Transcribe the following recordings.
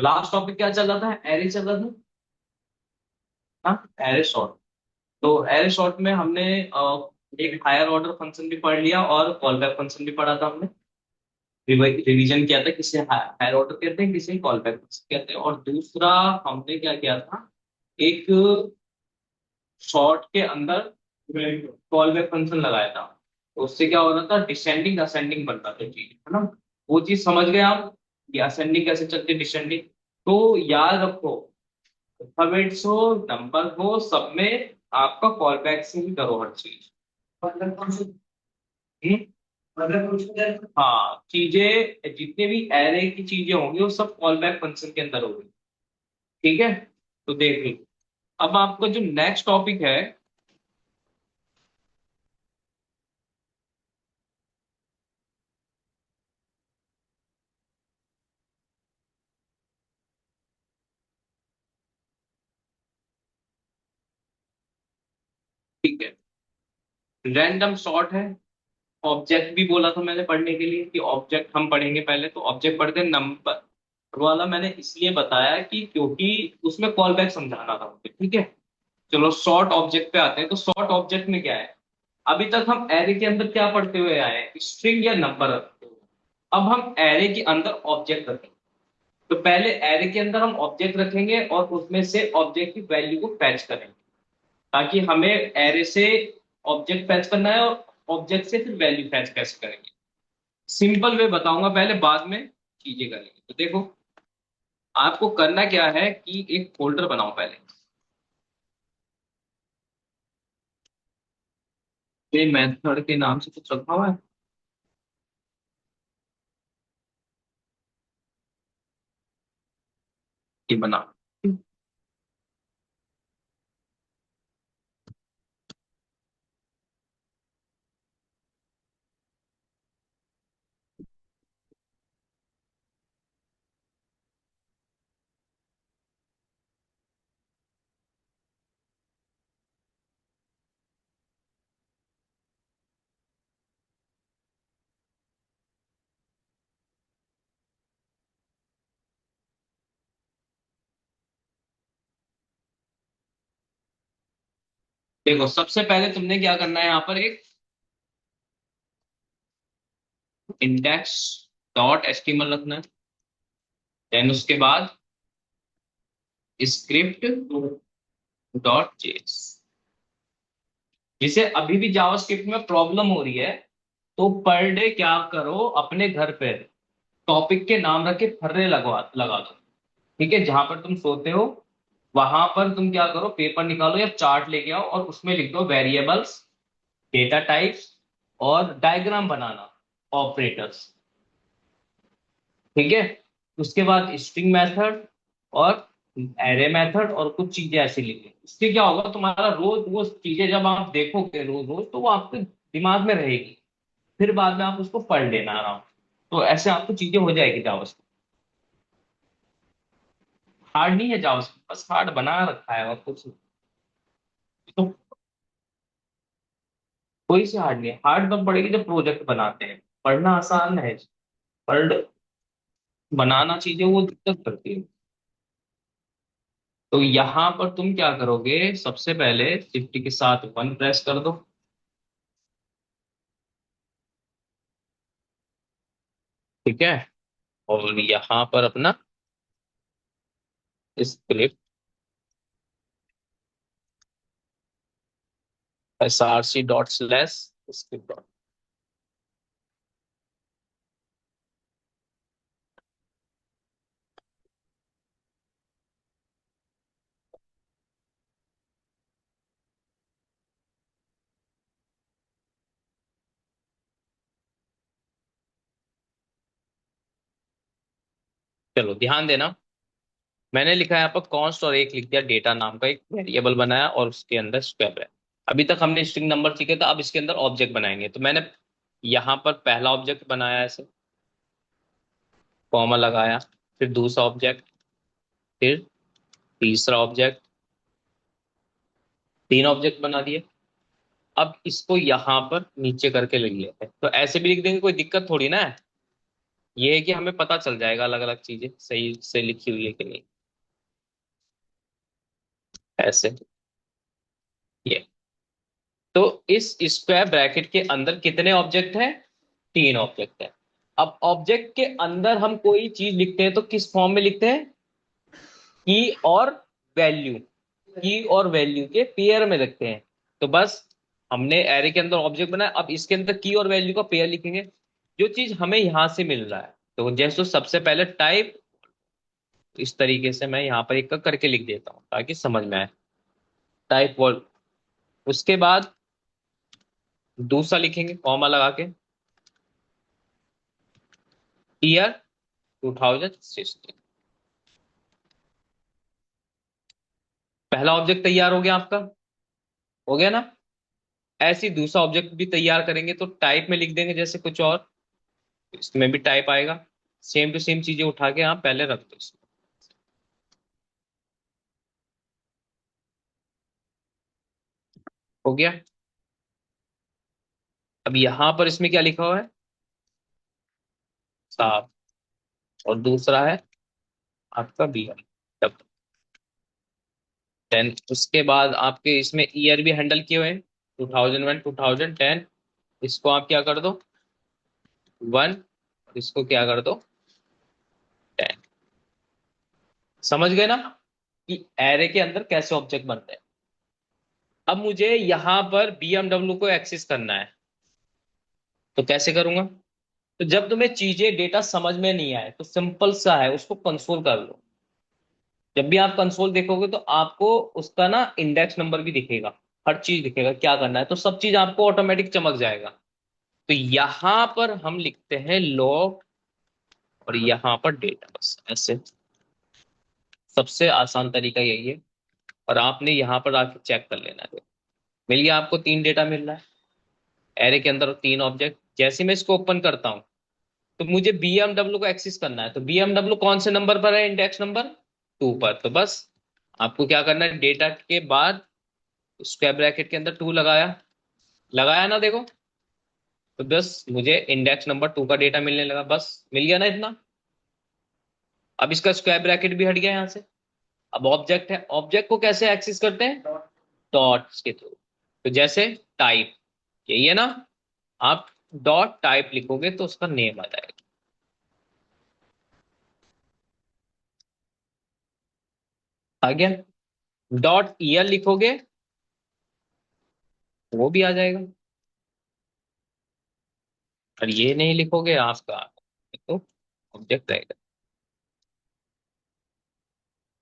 Last topic क्या चल रहा था? एरे चल रहा था। हाँ, एरे सॉर्ट। तो एरे सॉर्ट में हमने एक हायर ऑर्डर फंक्शन भी पढ़ लिया और कॉल बैक फंक्शन भी पढ़ा था हमने। रिवीजन किया था, किसे हायर ऑर्डर कहते हैं, किसे कॉल बैक फंक्शन कहते हैं। और दूसरा हमने क्या किया था, एक शॉर्ट के अंदर कॉल बैक फंक्शन लगाया था। तो उससे क्या हो रहा था, डिसेंडिंग असेंडिंग बनता था चीज, है ना। वो चीज समझ गए आप, कि असेंडिंग कैसे चलती है, डिसेंडिंग। तो याद रखो, अल्फाबेट्स हो, नंबर हो, सब में आपका कॉल बैक से ही करो हर चीज। मतलब कौन सी? हम्म? मतलब कुछ हाँ, चीजें जितने भी एरे की चीजें होंगी वो सब कॉल बैक फंक्शन के अंदर होगी। ठीक है, तो देख लो। अब आपका जो नेक्स्ट टॉपिक है, ठीक है, रैंडम सॉर्ट है। ऑब्जेक्ट भी बोला था मैंने पढ़ने के लिए, कि ऑब्जेक्ट हम पढ़ेंगे पहले। तो ऑब्जेक्ट पढ़ते हैं। नंबर वाला मैंने इसलिए बताया कि क्योंकि उसमें कॉल बैक समझाना था मुझे। ठीक है, चलो शॉर्ट ऑब्जेक्ट पे आते हैं। तो शॉर्ट ऑब्जेक्ट में क्या है, अभी तक हम एरे के अंदर क्या पढ़ते हुए आए हैं, स्ट्रिंग या नंबर रखते हुए। अब हम एरे के अंदर ऑब्जेक्ट रखेंगे। तो पहले एरे के अंदर हम ऑब्जेक्ट रखेंगे और उसमें से ऑब्जेक्ट की वैल्यू को फैच करेंगे, ताकि हमें एरे से ऑब्जेक्ट फैच करना है और ऑब्जेक्ट से फिर वैल्यू फैच कैसे करेंगे। सिंपल वे बताऊंगा पहले, बाद में चीजें करेंगे। तो देखो, आपको करना क्या है कि एक फोल्डर बनाओ पहले। ये मेथड के नाम से कुछ रखा हुआ है, ये बना। देखो, सबसे पहले तुमने क्या करना है, यहाँ पर एक इंडेक्स डॉट एचटीएमएल रखना है। देन उसके बाद स्क्रिप्ट डॉट जेएस। जिसे अभी भी जावास्क्रिप्ट में प्रॉब्लम हो रही है, तो पर डे क्या करो, अपने घर पे टॉपिक के नाम रख के फर्रे लगा दो। ठीक है, जहां पर तुम सोते हो वहां पर तुम क्या करो, पेपर निकालो या चार्ट लेके आओ और उसमें लिख दो वेरिएबल्स, डेटा टाइप्स और डायग्राम बनाना, ऑपरेटर्स। ठीक है, उसके बाद स्ट्रिंग मेथड और एरे मेथड और कुछ चीजें ऐसी लिखी। इससे क्या होगा, तुम्हारा रोज वो चीजें जब आप देखोगे रोज रोज, तो वो आपके दिमाग में रहेगी। फिर बाद में आप उसको पढ़ लेना आराम। तो ऐसे आपको चीजें हो जाएगी जावास्क्रिप्ट। हार्ड नहीं है जावास्क्रिप्ट, बस हार्ड बना रखा है और कुछ नहीं। तो कोई से हार्ड नहीं है। हार्ड तब पड़ेगी जब प्रोजेक्ट बनाते हैं। पढ़ना आसान है, पर बनाना चीजें वो दिक्कत करती है। तो यहाँ पर तुम क्या करोगे, सबसे पहले शिफ्ट के साथ वन प्रेस कर दो। ठीक है, और यहाँ पर अपना स्क्रिप्ट src./ स्क्रिप्ट। चलो ध्यान देना, मैंने लिखा है यहाँ पर कॉन्स्ट और एक लिख दिया, डेटा नाम का एक वेरिएबल बनाया और उसके अंदर स्क्वायर है। अभी तक हमने स्ट्रिंग नंबर सीखे, था अब इसके अंदर ऑब्जेक्ट बनाएंगे। तो मैंने यहाँ पर पहला ऑब्जेक्ट बनाया ऐसे, कॉमा लगाया, फिर दूसरा ऑब्जेक्ट, फिर तीसरा ऑब्जेक्ट, तीन ऑब्जेक्ट बना दिए। अब इसको यहाँ पर नीचे करके लिख लेते हैं। तो ऐसे भी लिख देंगे, कोई दिक्कत थोड़ी ना है। ये है कि हमें पता चल जाएगा अलग अलग चीजें सही से लिखी हुई है कि नहीं। ऐसे। ये। तो इस स्क्वायर ब्रैकेट के अंदर कितने ऑब्जेक्ट हैं? 3 ऑब्जेक्ट है। अब ऑब्जेक्ट के अंदर हम कोई चीज लिखते हैं तो किस फॉर्म में लिखते हैं? की और वैल्यू। की और वैल्यू के पेयर में लिखते हैं। तो बस हमने एरे के अंदर ऑब्जेक्ट बनाया, अब इसके अंदर की और वैल्यू का पेयर लिखेंगे। जो चीज हमें यहां से मिल रहा है, तो जैसे सबसे पहले टाइप, इस तरीके से मैं यहाँ पर एक करके लिख देता हूँ ताकि समझ में आए। Type word. उसके बाद दूसरा लिखेंगे कॉमा लगा के, ईयर 2016। पहला ऑब्जेक्ट तैयार हो गया आपका। हो गया ना? ऐसे ही दूसरा ऑब्जेक्ट भी तैयार करेंगे तो टाइप में लिख देंगे जैसे कुछ और, इसमें भी टाइप आएगा। सेम टू सेम चीजें उठा के आप पहले रख दो इसमें। हो गया। अब यहां पर इसमें क्या लिखा हुआ है? साफ। और दूसरा है आपका बी एम डब्ल्यू 10। उसके बाद आपके इसमें ईयर भी हैंडल किए हुए हैं, 2001 2010। इसको आप क्या कर दो? 1। इसको क्या कर दो? 10। समझ गए ना कि एरे के अंदर कैसे ऑब्जेक्ट बनते हैं? अब मुझे यहां पर BMW को एक्सेस करना है, तो कैसे करूंगा? तो जब तुम्हें चीजें डेटा समझ में नहीं आए तो सिंपल सा है, उसको कंसोल कर लो। जब भी आप कंसोल देखोगे तो आपको उसका ना इंडेक्स नंबर भी दिखेगा। हर चीज दिखेगा, क्या करना है तो सब चीज आपको ऑटोमेटिक चमक जाएगा। तो यहां पर हम लिखते हैं लॉग, और यहां पर डेटा, बस ऐसे। सबसे आसान तरीका यही है। और आपने यहां पर आके चेक कर लेना है। मिल गया आपको, 3 डेटा मिल रहा है एरे के अंदर, 3 ऑब्जेक्ट। जैसे मैं इसको ओपन करता हूं तो मुझे BMW को एक्सेस करना है, तो BMW कौन से नंबर पर है? इंडेक्स नंबर 2 पर। तो बस आपको क्या करना है, डेटा के बाद स्क्वायर ब्रैकेट के अंदर 2 लगाया। लगाया ना, देखो। तो बस मुझे इंडेक्स नंबर 2 का डेटा मिलने लगा, बस मिल गया ना इतना। अब इसका स्क्वायर ब्रैकेट भी हट गया यहाँ से। अब ऑब्जेक्ट है, ऑब्जेक्ट को कैसे एक्सेस करते हैं? डॉट्स के थ्रू। तो जैसे टाइप, यही है ना? आप डॉट टाइप लिखोगे तो उसका नेम आ जाएगा। आ गया। डॉट ईयर लिखोगे, वो भी आ जाएगा। और ये नहीं लिखोगे आपका, तो ऑब्जेक्ट रहेगा।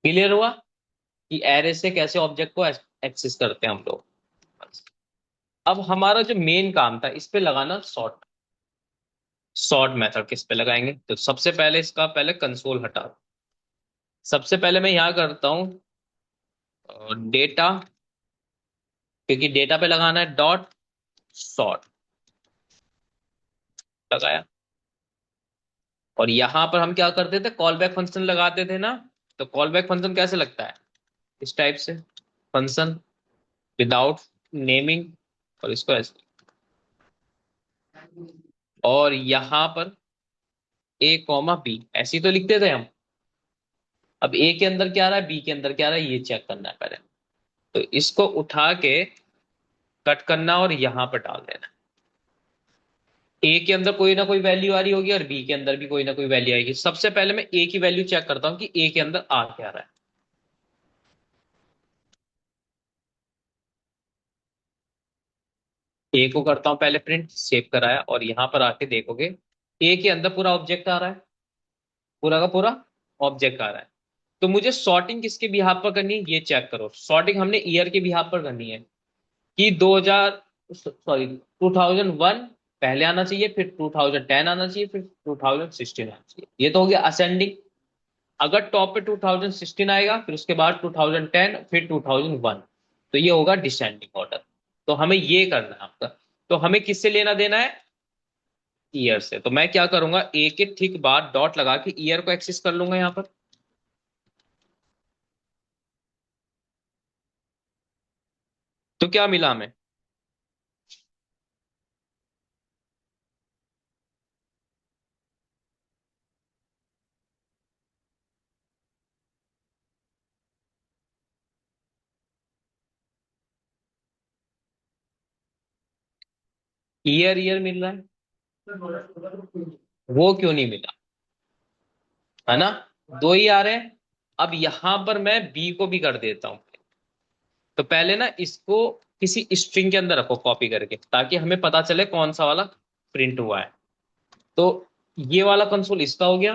क्लियर हुआ कि एरे से कैसे ऑब्जेक्ट को एक्सेस करते हैं हम लोग? अब हमारा जो मेन काम था इस पे लगाना सॉर्ट। सॉर्ट मेथड किस पे लगाएंगे? तो सबसे पहले इसका पहले कंसोल हटा दो। सबसे पहले मैं यहां करता हूं डेटा, क्योंकि डेटा पे लगाना है डॉट सॉर्ट। लगाया। और यहां पर हम क्या करते थे, कॉल बैक फंक्शन लगाते थे ना। तो कॉल बैक फंक्शन कैसे लगता है? इस टाइप से। फंक्शन विदाउट नेमिंग, और इसको ऐसे। और यहां पर A, B ऐसे ही तो लिखते थे हम। अब ए के अंदर क्या आ रहा है, बी के अंदर क्या आ रहा है, ये चेक करना है पहले। तो इसको उठा के कट करना और यहां पर डाल देना। ए के अंदर कोई ना कोई वैल्यू आ रही होगी और बी के अंदर भी कोई ना कोई वैल्यू आएगी। सबसे पहले मैं ए की वैल्यू चेक करता हूँ कि ए के अंदर आ क्या रहा है। ए को करता हूं पहले प्रिंट, सेव कराया, और यहां पर आके देखोगे ए के अंदर पूरा ऑब्जेक्ट आ रहा है। पूरा का पूरा ऑब्जेक्ट आ रहा है। तो मुझे सॉर्टिंग किसके बिहाफ पर करनी है, ये चेक करो। सॉर्टिंग हमने ईयर के बिहाफ पर करनी है कि 2000, सॉरी 2001 पहले आना चाहिए, फिर 2010 आना चाहिए, फिर 2016 आना चाहिए। ये तो हो गया असेंडिंग। अगर टॉप पे 2016 आएगा, फिर उसके बाद 2010, फिर 2001, तो ये होगा डिसेंडिंग ऑर्डर। तो हमें ये करना है आपका। तो हमें किससे लेना देना है? ईयर से। तो मैं क्या करूंगा, ए के ठीक बाद डॉट लगा के ईयर को एक्सेस कर लूंगा यहाँ पर। तो क्या मिला हमें? ईयर ईयर मिल रहा है, वो क्यों नहीं मिला, है ना? दो ही आ रहे हैं। अब यहां पर मैं बी को भी कर देता हूं। तो पहले ना इसको किसी स्ट्रिंग के अंदर रखो कॉपी करके, ताकि हमें पता चले कौन सा वाला प्रिंट हुआ है। तो ये वाला कंसोल इसका हो गया,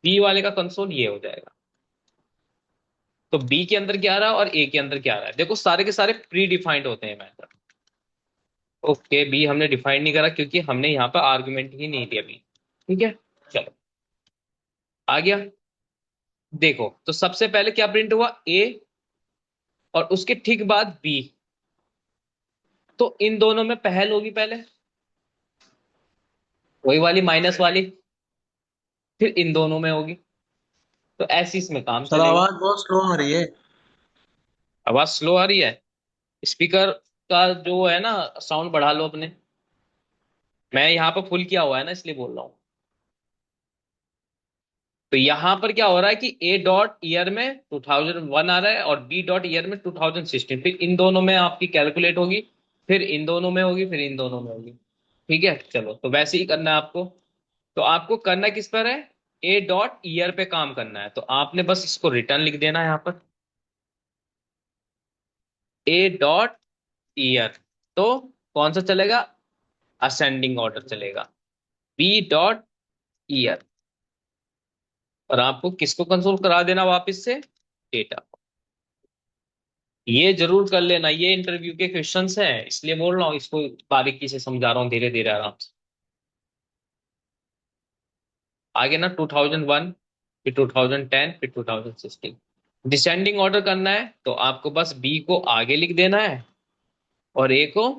बी वाले का कंसोल ये हो जाएगा। तो बी के अंदर क्या आ रहा है और ए के अंदर क्या आ रहा है, देखो सारे के सारे प्री डिफाइंड होते हैं मैथड। ओके, बी हमने डिफाइन नहीं करा क्योंकि हमने यहाँ पर आर्गुमेंट ही नहीं दिया बी। ठीक है, चलो आ गया। देखो तो सबसे पहले क्या प्रिंट हुआ, ए, और उसके ठीक बाद बी। तो इन दोनों में पहल होगी पहले, वही वाली माइनस वाली, फिर इन दोनों में होगी। तो ऐसे इसमें काम सर चलेगा। आवाज बहुत स्लो आ रही है। आवाज स्लो आ रही है? स्पीकर का जो है ना, साउंड बढ़ा लो अपने। मैं यहाँ पर फुल किया हुआ है ना, इसलिए बोल रहा हूँ। तो यहां पर क्या हो रहा है कि ए डॉट ईयर में 2001 आ रहा है और बी डॉट ईयर में 2016, फिर इन दोनों में आपकी कैलकुलेट होगी, फिर इन दोनों में होगी, फिर इन दोनों में होगी। ठीक है, चलो तो वैसे ही करना है आपको। तो आपको करना किस पर है, ए डॉट ईयर पे काम करना है। तो आपने बस इसको रिटर्न लिख देना है यहाँ पर, ए डॉट ईयर। तो कौन सा चलेगा, असेंडिंग ऑर्डर चलेगा, बी डॉट ईयर। और आपको किसको कंसोल करा देना वापस से, डेटा। ये जरूर कर लेना, ये इंटरव्यू के क्वेश्चंस हैं, इसलिए बोल रहा हूँ, इसको बारीकी से समझा रहा हूँ, धीरे धीरे आराम से। आगे ना 2001, फिर 2010, फिर 2016, डिसेंडिंग ऑर्डर करना है। तो आपको बस बी को आगे लिख देना है और ए को,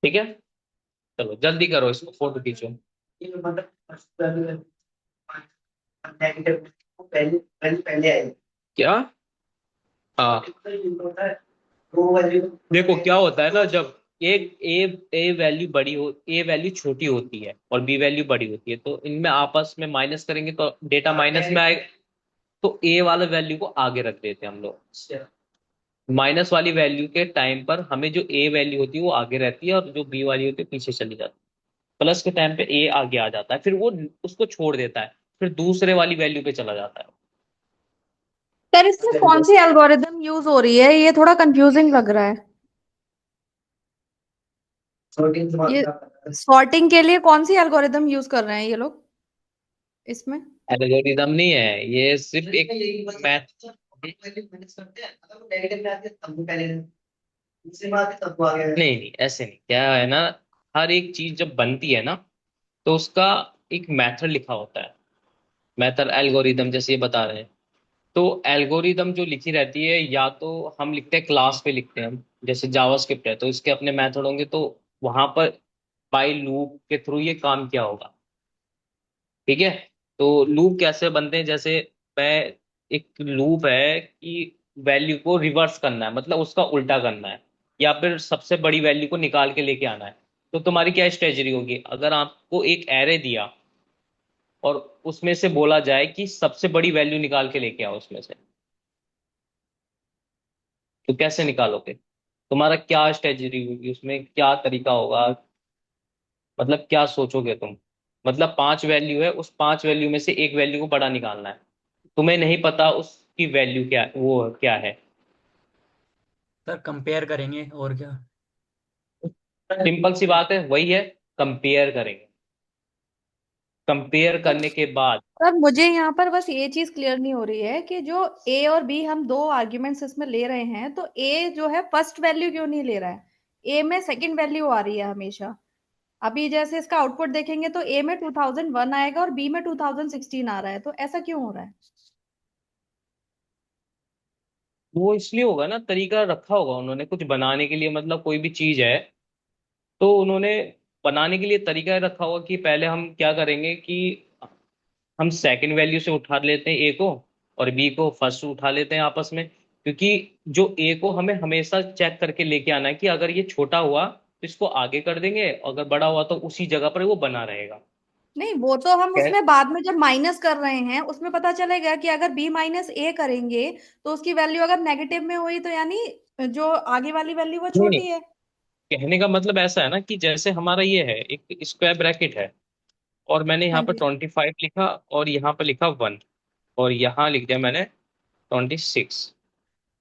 ठीक है। चलो जल्दी करो, इसको फोटो खींचो। क्या? हाँ, देखो क्या होता है ना, जब एक ए ए वैल्यू बड़ी हो, ए वैल्यू छोटी होती है और बी वैल्यू बड़ी होती है, तो इनमें आपस में माइनस करेंगे तो डेटा माइनस में आएगा। तो ए वाला वैल्यू को आगे रख देते हैं हम लोग। माइनस वाली वैल्यू के टाइम पर हमें जो ए वैल्यू होती है वो आगे रहती है और जो बी वाली होती है पीछे चली जाती है। प्लस के टाइम पे ए आगे आ जाता है, फिर वो उसको छोड़ देता है, फिर दूसरे वाली वैल्यू पे चला जाता है। सर इसमें कौन सी एल्गोरिदम यूज हो रही है, ये थोड़ा कंफ्यूजिंग लग रहा है। ये सॉर्टिंग के लिए कौन सी एल्गोरिदम यूज कर रहे हैं ये लोग इसमें? एल्गोरिदम नहीं है, ये सिर्फ एक मैथ। नहीं नहीं, ऐसे नहीं, क्या है ना, हर एक चीज जब बनती है ना, तो उसका एक मेथड लिखा होता है। मेथड एल्गोरिदम जैसे ये बता रहे हैं। तो एल्गोरिदम जो लिखी रहती है, या तो हम लिखते हैं क्लास पे लिखते हैं हम, जैसे जावास्क्रिप्ट है तो इसके अपने मेथड होंगे, तो वहां पर बाय लूप के थ्रू ये काम किया होगा। ठीक है। तो लूप कैसे बनते हैं, जैसे मैं, एक लूप है कि वैल्यू को रिवर्स करना है, मतलब उसका उल्टा करना है, या फिर सबसे बड़ी वैल्यू को निकाल के लेके आना है। तो तुम्हारी क्या स्ट्रेटजी होगी, अगर आपको एक एरे दिया और उसमें से बोला जाए कि सबसे बड़ी वैल्यू निकाल के लेके आओ उसमें से, तो कैसे निकालोगे, तुम्हारा क्या स्ट्रेटजी होगी, उसमें क्या तरीका होगा, मतलब क्या सोचोगे तुम। मतलब 5 वैल्यू है, उस 5 वैल्यू में से एक वैल्यू को बड़ा निकालना है, तुम्हें नहीं पता उसकी वैल्यू क्या, वो क्या है। सर कंपेयर करेंगे और क्या। सिंपल सी बात है, वही है, कंपेयर करेंगे। कंपेयर करने के बाद, सर मुझे यहाँ पर बस ये चीज क्लियर नहीं हो रही है कि जो ए और बी हम दो आर्ग्यूमेंट्स इसमें ले रहे हैं, तो ए जो है फर्स्ट वैल्यू क्यों नहीं ले रहा है? ए में सेकंड वैल्यू आ रही है हमेशा। अभी जैसे इसका आउटपुट देखेंगे तो ए में 2001 आएगा और बी में 2016 आ रहा है, तो ऐसा क्यों हो रहा है? वो इसलिए होगा ना, तरीका रखा होगा उन्होंने कुछ बनाने के लिए, मतलब कोई भी चीज है तो उन्होंने बनाने के लिए तरीका रखा होगा कि पहले हम क्या करेंगे कि हम सेकंड वैल्यू से उठा लेते हैं ए को, और बी को फर्स्ट से उठा लेते हैं आपस में, क्योंकि जो ए को हमें हमेशा चेक करके लेके आना है कि अगर ये छोटा हुआ तो इसको आगे कर देंगे, अगर बड़ा हुआ तो उसी जगह पर वो बना रहेगा। नहीं, वो तो हम क्या- उसमें बाद में जब माइनस कर रहे हैं उसमें पता चलेगा कि अगर बी माइनस ए करेंगे तो उसकी वैल्यू अगर नेगेटिव में हुई तो यानी जो आगे वाली वैल्यू वो नहीं नहीं, छोटी है। कहने का मतलब ऐसा है ना कि जैसे हमारा ये है एक स्क्वायर ब्रैकेट है, और मैंने हाँ यहाँ पर जी। 25 लिखा, और यहाँ पर लिखा 1, और यहाँ लिख दिया मैंने 26।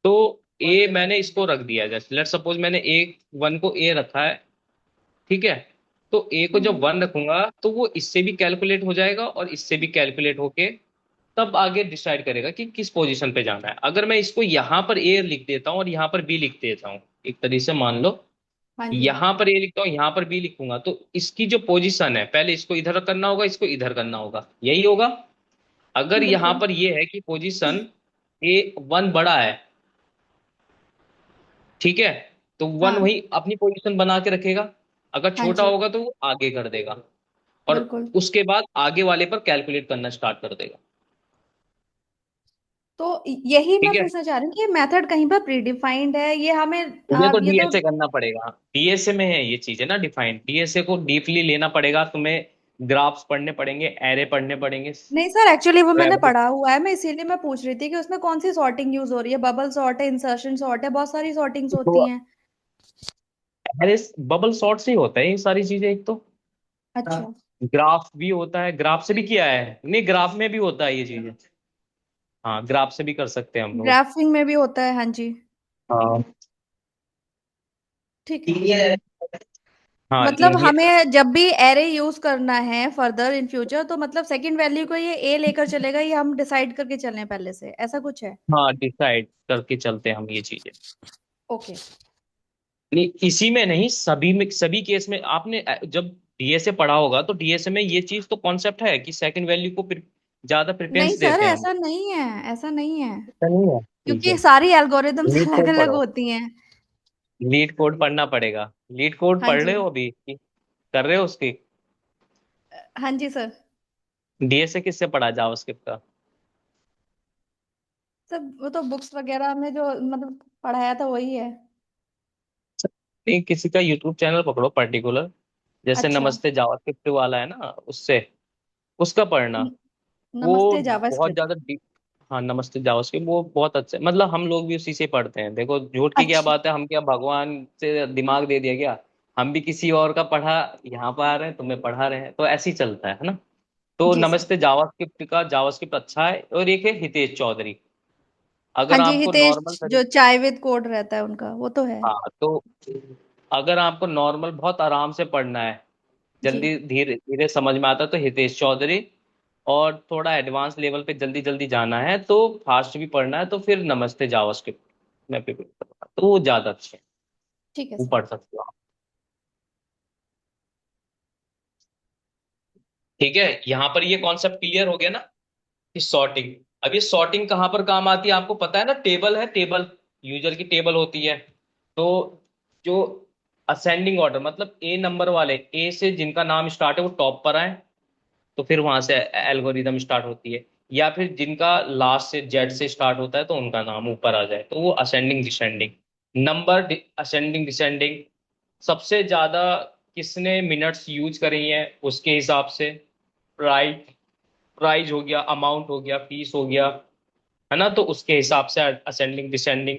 तो ए मैंने इसको रख दिया, जैसे लेट सपोज मैंने ए 1 को ए रखा है, ठीक है। तो ए को जब हम्म। 1 रखूंगा तो वो इससे भी कैलकुलेट हो जाएगा और इससे भी कैलकुलेट होके तब आगे डिसाइड करेगा कि किस पोजीशन पे जाना है। अगर मैं इसको यहाँ पर ए लिख देता हूँ और यहाँ पर बी लिख देता हूँ, एक तरीके से मान लो हाँ जी। यहाँ पर ए लिखता हूँ यहाँ पर बी लिखूंगा, तो इसकी जो पोजीशन है पहले इसको इधर करना होगा, इसको इधर करना होगा, यही होगा। अगर यहाँ बिल्कुल। पर ये है कि पोजीशन A1 बड़ा है, ठीक है, तो 1 हाँ। वही अपनी पोजीशन बना के रखेगा। अगर हाँ छोटा जी। होगा तो वो आगे कर देगा, और बिल्कुल। उसके बाद आगे वाले पर कैलकुलेट करना स्टार्ट कर देगा। तो यही मैं ठीक है, पूछना चाह रही हूँ कि ये मेथड कहीं पर प्रीडिफाइंड है ये हमें तुम्हें तो ये तो। डीएसए करना पड़ेगा, डीएसए में है ये चीज है ना डिफाइंड, डीएसए को डीपली लेना पड़ेगा तुम्हें, ग्राफ्स पढ़ने पड़ेंगे, एरे पढ़ने पड़ेंगे। नहीं सर, एक्चुअली वो मैंने ट्रेवल, पढ़ा हुआ है, मैं इसीलिए मैं पूछ रही थी कि उसमें कौन सी सॉर्टिंग यूज हो रही है, बबल सॉर्ट है, इंसर्शन सॉर्ट है, बहुत सारी सॉर्टिंग्स तो होती हैं। एरे बबल सॉर्ट से ही होता है ये सारी चीजें, एक तो अच्छा। ग्राफ भी होता है, ग्राफ से भी किया है, नहीं ग्राफ में भी होता है ये चीजें। हाँ, ग्राफ से भी कर सकते हैं हम लोग। ग्राफिंग में भी होता है, हाँ जी। हाँ, ठीक है। हाँ मतलब ये, हमें जब भी एरे यूज करना है फर्दर इन फ्यूचर तो मतलब सेकंड वैल्यू को ये ए लेकर चलेगा, ये हम डिसाइड करके चलें पहले से, ऐसा कुछ है। हाँ डिसाइड करके चलते हैं हम ये चीजें। ओके। नहीं, इसी में नहीं, सभी में, सभी केस में आपने जब डीएसए पढ़ा होगा तो डीएसए में ये चीज तो कॉन्सेप्ट है कि सेकंड वैल्यू को ज्यादा नहीं प्रेफरेंस सर, देते हैं हम। ऐसा नहीं है, ऐसा नहीं है। ऐसा नहीं है, ठीक है। क्योंकि सारी एल्गोरिदम्स लीड अलग कोड अलग पढ़ो, होती हैं। लीड कोड पढ़ना पड़ेगा, लीड कोड हाँ पढ़ जी। रहे हो अभी कर रहे हो उसकी? हाँ जी सर। डीएसए किससे पढ़ा जावास्क्रिप्ट का? सब वो तो बुक्स वगैरह में जो मतलब पढ़ाया था वही है। नहीं, किसी का यूट्यूब चैनल पकड़ो पर्टिकुलर, जैसे अच्छा। नमस्ते जावास्क्रिप्ट वाला है ना, उससे उसका पढ़ना। न- वो नमस्ते बहुत जावास्क्रिप्ट। ज्यादा डीप। हाँ, नमस्ते जावास्क्रिप्ट वो बहुत अच्छे, मतलब हम लोग भी उसी से पढ़ते हैं। देखो झूठ की क्या अच्छा। बात है, हम क्या भगवान से दिमाग दे दिया क्या? हम भी किसी और का पढ़ा यहाँ पर आ रहे हैं, तुम्हें पढ़ा रहे हैं, तो ऐसे ही चलता है ना। तो जी सर। नमस्ते जावास्क्रिप्ट का जावास्क्रिप्ट अच्छा है, और एक है हितेश चौधरी। हाँ अगर जी, आपको नॉर्मल हितेश जो चाय विद कोड रहता है उनका, वो तो है। हाँ, तो अगर आपको नॉर्मल बहुत आराम से पढ़ना है, जी। जल्दी धीरे धीरे समझ में आता है, तो हितेश चौधरी। और थोड़ा एडवांस लेवल पे जल्दी जल्दी जाना है तो फास्ट भी पढ़ना है, तो फिर नमस्ते जावास्क्रिप्ट मैं प्रिपेयर करूँगा, तो वो ज्यादा अच्छे हैं, ठीक है वो सर। पढ़ सकते हो आप। ठीक है, यहाँ पर ये कॉन्सेप्ट क्लियर हो गया ना कि सॉर्टिंग। अब ये सॉर्टिंग कहाँ पर काम आती है आपको पता है ना, टेबल है, टेबल यूजर की टेबल होती है। तो जो असेंडिंग ऑर्डर, मतलब ए नंबर वाले, ए से जिनका नाम स्टार्ट है वो टॉप पर आए, तो फिर वहां से एल्गोरिदम स्टार्ट होती है। या फिर जिनका लास्ट से जेड से स्टार्ट होता है तो उनका नाम ऊपर आ जाए, तो वो ascending descending. Number ascending descending, सबसे ज्यादा किसने मिनट्स यूज करी हैं उसके हिसाब से। प्राइस, प्राइज हो गया, अमाउंट हो गया, फीस हो गया, है ना, तो उसके हिसाब से असेंडिंग डिसेंडिंग।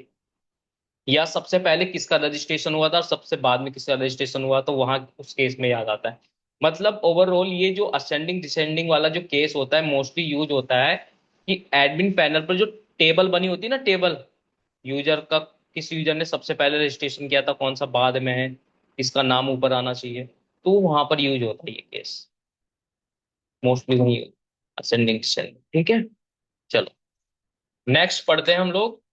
या सबसे पहले किसका रजिस्ट्रेशन हुआ था और सबसे बाद में किसका रजिस्ट्रेशन हुआ, तो वहां उस केस में याद आता है। मतलब ओवरऑल ये जो असेंडिंग डिसेंडिंग वाला जो केस होता है मोस्टली यूज होता है कि एडमिन पैनल पर जो टेबल बनी होती है ना, टेबल यूजर का, किस यूजर ने सबसे पहले रजिस्ट्रेशन किया था, कौन सा बाद में है, किसका नाम ऊपर आना चाहिए, तो वहां पर यूज होता है ये केस, मोस्टली वही असेंडिंग डिसेंडिंग। ठीक है, चलो नेक्स्ट पढ़ते हैं हम लोग।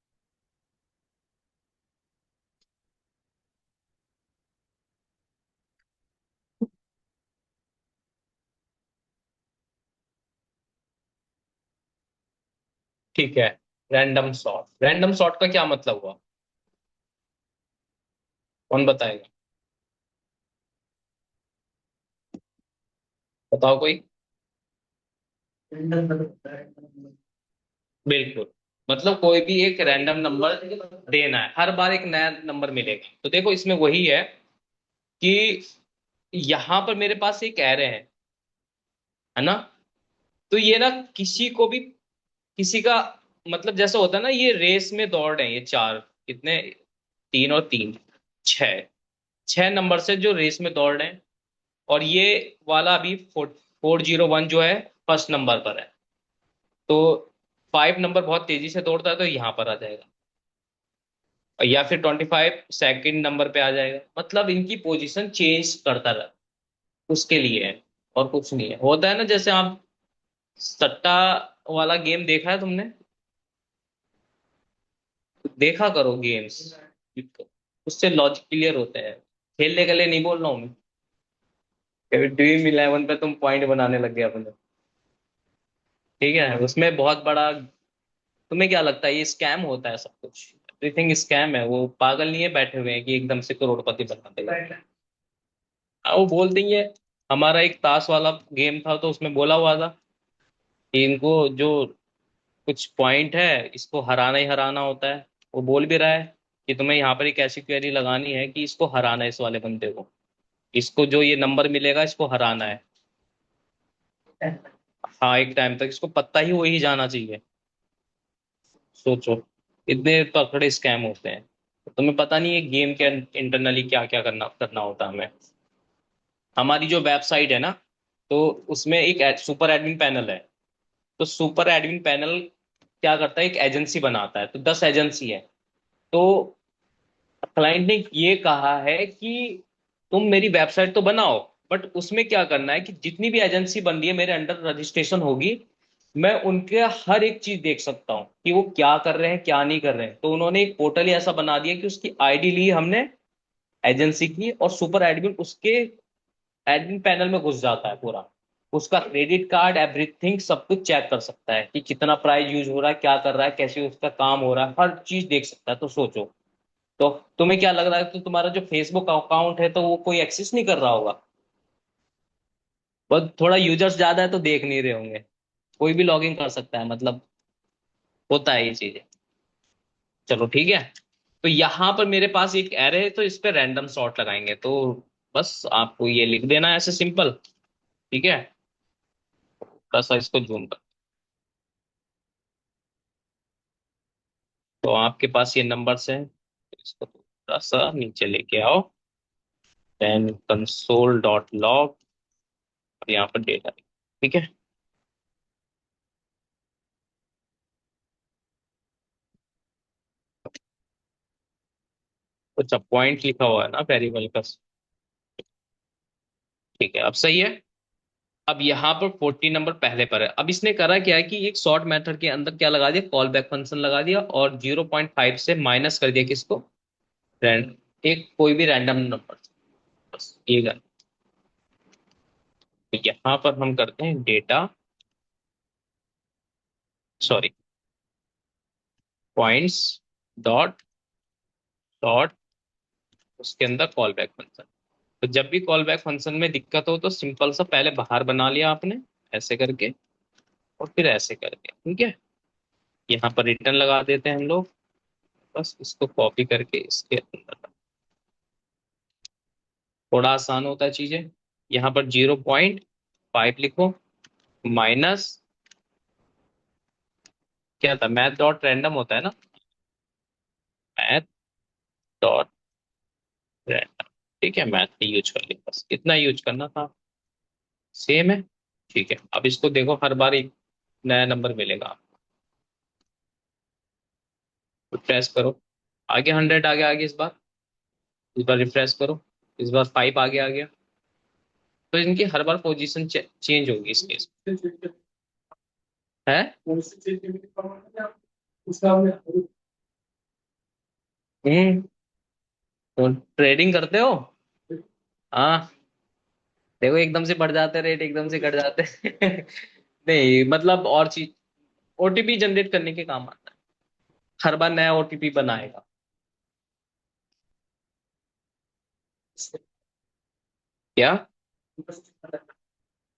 ठीक है, रैंडम सॉर्ट, रैंडम सॉर्ट का क्या मतलब हुआ, कौन बताएगा? बताओ कोई। बिल्कुल, मतलब कोई भी एक रैंडम नंबर देना है, हर बार एक नया नंबर मिलेगा। तो देखो इसमें वही है कि यहां पर मेरे पास एक एरे है, है ना। तो ये ना किसी को भी, किसी का मतलब जैसा होता है ना, ये रेस में दौड़ रहे हैं ये चार, कितने, 3 और 3, 6, 6 नंबर से जो रेस में दौड़ रहे हैं। और ये वाला अभी 401 जो है फर्स्ट नंबर पर है। तो 5 नंबर बहुत तेजी से दौड़ता है तो यहाँ पर आ जाएगा, या फिर 25 सेकंड नंबर पे आ जाएगा। मतलब इनकी पोजीशन चेंज करता रहा, उसके लिए है, और कुछ नहीं है। होता है ना जैसे आप सट्टा वाला गेम देखा है तुमने, देखा करो गेम्स, उससे लॉजिक क्लियर होते हैं। खेलने के लिए नहीं बोल रहा हूँ मैं, कभी ड्रीम इलेवन पे तुम पॉइंट बनाने लग गए अपने। ठीक है, उसमें बहुत बड़ा, तुम्हें क्या लगता है ये स्कैम होता है सब कुछ, एवरीथिंग स्कैम है। वो पागल नहीं है बैठे हुए हैं कि एकदम से करोड़पति बना देगा। वो बोल देंगे। हमारा एक ताश वाला गेम था तो उसमें बोला हुआ था कि इनको जो कुछ पॉइंट है इसको हराना ही हराना होता है। वो बोल भी रहा है कि तुम्हें यहाँ पर एक ऐसी क्वेरी लगानी है कि इसको हराना है, इस वाले बंदे को, इसको जो ये नंबर मिलेगा इसको हराना है। हाँ, एक टाइम तक इसको पता ही वही जाना चाहिए। सोचो, इतने तकड़े स्कैम होते हैं। तो तुम्हें पता नहीं है गेम के इंटरनली क्या क्या करना करना होता है हमें। हमारी जो वेबसाइट है ना, तो उसमें एक सुपर एडमिन पैनल है। तो सुपर एडमिन पैनल क्या करता है, एक एजेंसी बनाता है। तो 10 एजेंसी है। तो क्लाइंट ने ये कहा है कि तुम मेरी वेबसाइट तो बनाओ, बट उसमें क्या करना है कि जितनी भी एजेंसी बन रही है मेरे अंडर रजिस्ट्रेशन होगी, मैं उनके हर एक चीज देख सकता हूँ कि वो क्या कर रहे हैं क्या नहीं कर रहे हैं। तो उन्होंने एक पोर्टल ही ऐसा बना दिया कि उसकी आईडी ली हमने एजेंसी की, और सुपर एडमिन उसके एडमिन पैनल में घुस जाता है पूरा। उसका क्रेडिट कार्ड एवरीथिंग सब कुछ चेक कर सकता है कि कितना प्राइस यूज हो रहा है, क्या कर रहा है, कैसे उसका काम हो रहा है, हर चीज देख सकता है। तो सोचो, तो तुम्हें क्या लग रहा है, तो तुम्हारा जो फेसबुक अकाउंट है तो वो कोई एक्सेस नहीं कर रहा होगा? बस थोड़ा यूजर्स ज्यादा है तो देख नहीं रहे होंगे। कोई भी लॉगिन कर सकता है, मतलब होता है ये चीजें। चलो ठीक है। तो यहाँ पर मेरे पास एक एरे है तो इस पे रैंडम सॉर्ट लगाएंगे। तो बस आपको ये लिख देना है ऐसे सिंपल। ठीक है, थोड़ा सा इसको जूम कर। तो आपके पास ये नंबर्स हैं, तो इसको थोड़ा सा नीचे लेके आओ। देन कंसोल डॉट लॉग, और यहाँ पर डेटा। ठीक है, अच्छा पॉइंट लिखा हुआ है ना वेरिएबल का। ठीक है, अब सही है। अब यहाँ पर 40 नंबर पहले पर है। अब इसने करा क्या है कि एक शॉर्ट मेथड के अंदर क्या लगा दिया, कॉल बैक फंक्शन लगा दिया, और 0.5 से माइनस कर दिया किसको, रैंड, एक कोई भी रैंडम नंबर। बस ये गन। तो यहाँ पर हम करते हैं data, sorry, points dot dot, उसके अंदर कॉल बैक फंक्शन। तो जब भी कॉल बैक फंक्शन में दिक्कत हो तो सिंपल सा पहले बाहर बना लिया आपने, ऐसे करके, और फिर ऐसे करके। ठीक है, यहाँ पर रिटर्न लगा देते हैं हम लोग। बस इसको कॉपी करके इसके अंदर, थोड़ा आसान होता है चीजें। यहाँ पर 0.5 लिखो, माइनस, क्या था, मैथ डॉट रैंडम होता है ना, मैथ डॉट रैंडम। ठीक है, मैथ यूज कर लिया, बस इतना यूज करना था। सेम है। ठीक है, अब इसको देखो, हर बार एक नया नंबर मिलेगा। रिफ्रेश करो, आगे 100 आगे आगे इस बार रिफ्रेश करो, इस बार 5 आगे आ गया। तो इनकी हर बार पोजीशन चेंज होगी इस केस में। है। हम्म। तो ट्रेडिंग करते हो? हाँ, देखो एकदम से बढ़ जाते रेट, एकदम से घट जाते नहीं, मतलब और चीज, ओटीपी जनरेट करने के काम आता है। हर बार नया ओटीपी बनाएगा। क्या?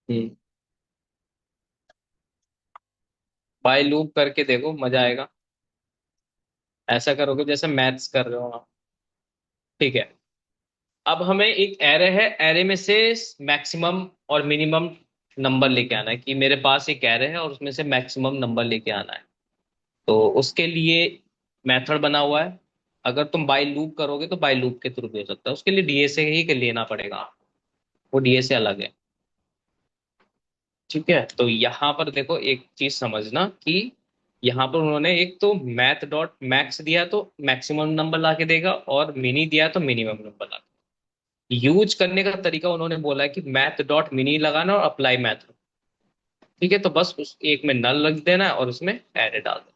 हम्म, बाय लूप करके देखो, मजा आएगा। ऐसा करोगे जैसे मैथ्स कर रहे हो आप। ठीक है, अब हमें एक एरे है, एरे में से मैक्सिमम और मिनिमम नंबर लेके आना है कि मेरे पास एक एरे है और उसमें से मैक्सिमम नंबर लेके आना है। तो उसके लिए मेथड बना हुआ है। अगर तुम बाई लूप करोगे तो बाई लूप के थ्रू भी हो सकता है, उसके लिए डीएसए ही लेना पड़ेगा। वो डीएसए अलग है। ठीक है, तो यहाँ पर देखो एक चीज समझना कि यहाँ पर उन्होंने एक तो मैथ डॉट मैक्स दिया है तो मैक्सिमम नंबर ला के देगा, और मिनी दिया है तो मिनिमम नंबर ला के। यूज करने का तरीका उन्होंने बोला है कि मैथ डॉट मिनी लगाना और अप्लाई मैथ। ठीक है, तो बस उस एक में नल रख देना है और उसमें एरे डाल देना।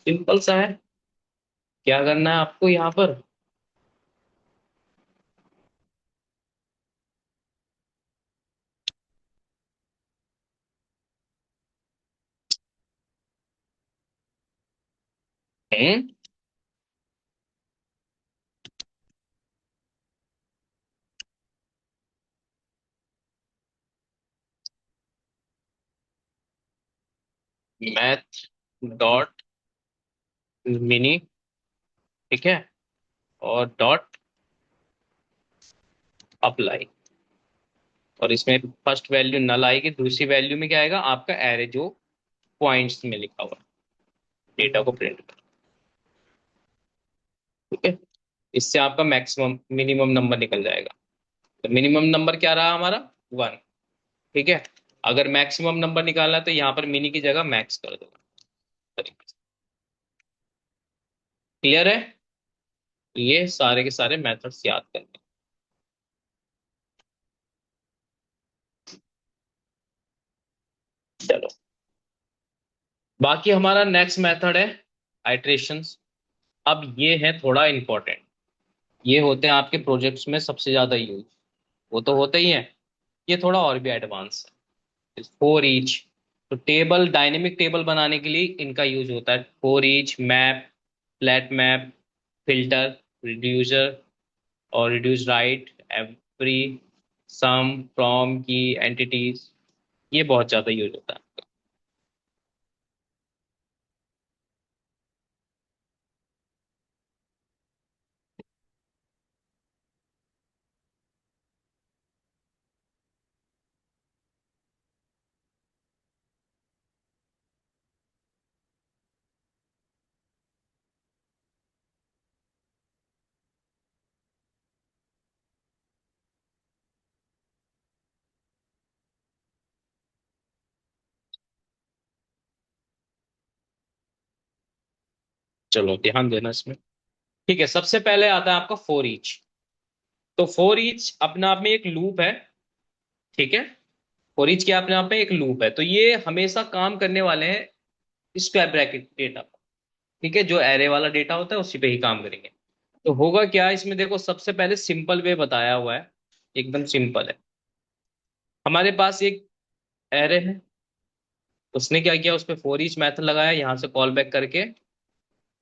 सिंपल सा है। क्या करना है आपको यहाँ पर? मैथ डॉट मिनी, ठीक है, और डॉट अप्लाई। और इसमें फर्स्ट वैल्यू नल आएगी, दूसरी वैल्यू में क्या आएगा आपका एरे जो पॉइंट्स में लिखा हुआ डेटा को प्रिंट कर। ठीक है, इससे आपका मैक्सिमम मिनिमम नंबर निकल जाएगा। तो मिनिमम नंबर क्या रहा हमारा? 1। ठीक है, अगर मैक्सिमम नंबर निकालना है तो यहाँ पर मिनी की जगह मैक्स कर दो। क्लियर है? ये सारे के सारे मेथड्स याद करने। चलो, बाकी हमारा नेक्स्ट मेथड है आइट्रेशंस। अब ये है थोड़ा इंपॉर्टेंट। ये होते हैं आपके प्रोजेक्ट्स में सबसे ज्यादा यूज। वो तो होते ही हैं, ये थोड़ा और भी एडवांस है। फॉर ईच, तो टेबल, डायनेमिक टेबल बनाने के लिए इनका यूज होता है। For each, map, flat map, filter, reducer और reduce right, every, some, from, key, entities, ये बहुत ज्यादा यूज होता है। चलो ध्यान देना इसमें। ठीक है, सबसे पहले आता है आपका फोर ईच। तो फोर ईच अपने आप में एक लूप है। ठीक है, फोर ईच के अपने आप में एक लूप है, तो ये हमेशा काम करने वाले हैं स्क्वायर ब्रैकेट डेटा पर। ठीक है, जो एरे वाला डेटा होता है उसी पे ही काम करेंगे। तो होगा क्या इसमें, देखो सबसे पहले सिंपल वे बताया हुआ है, एकदम सिंपल है। हमारे पास एक एरे है, उसने क्या किया, उस पे फोर ईच मैथड लगाया, यहाँ से कॉल बैक करके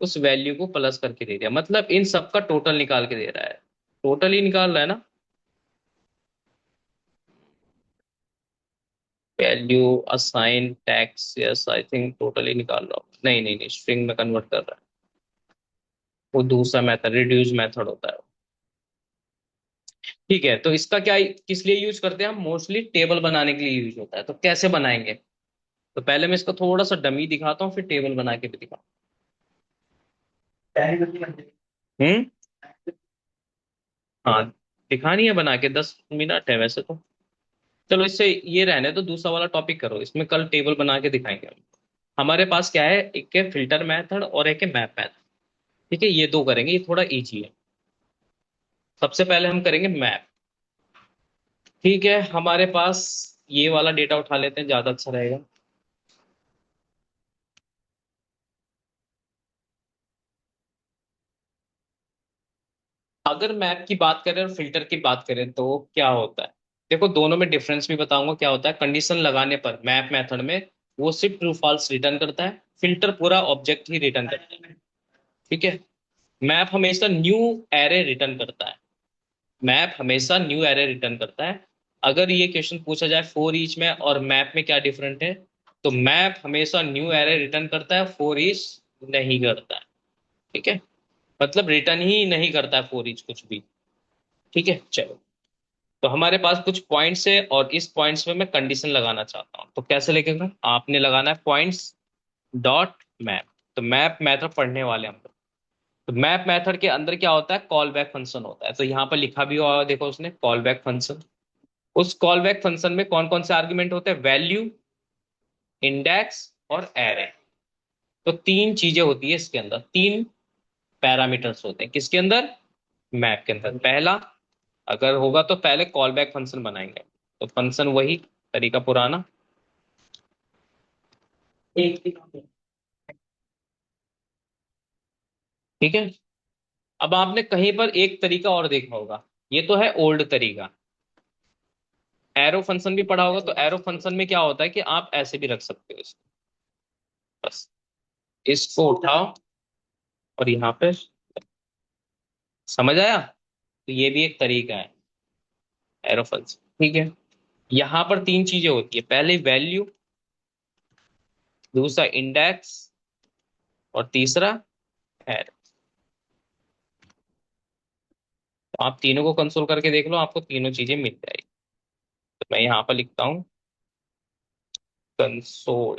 उस वैल्यू को प्लस करके दे दिया, मतलब इन सब का टोटल निकाल के दे रहा है। टोटल ही निकाल रहा है ना, value assign tax, yes I think total ही निकाल रहा हूँ। नहीं नहीं नहीं, स्ट्रिंग में कन्वर्ट कर रहा है। वो दूसरा मेथड रिड्यूस मेथड होता है। ठीक है, तो इसका क्या, किस लिए यूज करते हैं हम? मोस्टली टेबल बनाने के लिए यूज होता है। तो कैसे बनाएंगे? तो पहले मैं इसका थोड़ा सा डमी दिखाता हूँ, फिर टेबल बना के भी दिखाता हूँ। हाँ, दिखानी है बना के, 10 मिनट है वैसे तो। चलो इससे ये रहने तो, दूसरा वाला टॉपिक करो, इसमें कल टेबल बना के दिखाएंगे हम। हमारे पास क्या है, एक है फिल्टर मेथड और एक है मैप मेथड। ठीक है, ये दो करेंगे, ये थोड़ा इजी है। सबसे पहले हम करेंगे मैप। ठीक है, हमारे पास ये वाला डेटा उठा लेते हैं, ज्यादा अच्छा रहेगा। अगर मैप की बात करें और फिल्टर की बात करें तो क्या होता है, देखो दोनों में डिफरेंस भी बताऊंगा। क्या होता है, कंडीशन लगाने पर मैप मेथड में वो सिर्फ ट्रू फॉल्स रिटर्न करता है, फिल्टर पूरा ऑब्जेक्ट ही रिटर्न करता है। ठीक है, मैप हमेशा न्यू एरे रिटर्न करता है। मैप हमेशा न्यू एरे रिटर्न करता है। अगर ये क्वेश्चन पूछा जाए फोर ईच में और मैप में क्या डिफरेंट है, तो मैप हमेशा न्यू एरे रिटर्न करता है, फोर ईच नहीं करता है। ठीक है, मतलब रिटर्न ही नहीं करता है फोर ईच कुछ भी। ठीक है, चलो तो हमारे पास कुछ पॉइंट्स है और इस पॉइंट्स में मैं कंडीशन लगाना चाहता हूँ, तो कैसे लिखेगा? आपने लगाना है पॉइंट्स डॉट मैप। तो मैप मेथड पढ़ने वाले हम लोग। तो मैप मेथड के अंदर क्या होता है? कॉल बैक फंक्शन होता है। तो यहाँ पर लिखा भी हुआ है, देखो उसने कॉल बैक फंक्शन। उस कॉल बैक फंक्शन में कौन कौन से आर्गुमेंट होते हैं? वैल्यू, इंडेक्स और एरे। तो तीन चीजें होती है इसके अंदर, तीन पैरामीटर्स होते हैं किसके अंदर? मैप के अंदर। पहला अगर होगा तो पहले कॉल बैक फंक्शन बनाएंगे, तो फंक्शन वही तरीका पुराना। ठीक है। अब आपने कहीं पर एक तरीका और देखा होगा, ये तो है ओल्ड तरीका। एरो फंक्शन भी पढ़ा होगा। तो एरो फंक्शन में क्या होता है कि आप ऐसे भी रख सकते हो इसको, बस इसको उठाओ और यहाँ पे। समझ आया? तो ये भी एक तरीका है एरो फंक्शन। ठीक है। यहाँ पर तीन चीजें होती है, पहले वैल्यू, दूसरा इंडेक्स और तीसरा एरो। तो आप तीनों को कंसोल करके देख लो, आपको तीनों चीजें मिल जाएगी। तो मैं यहाँ पर लिखता हूँ कंसोल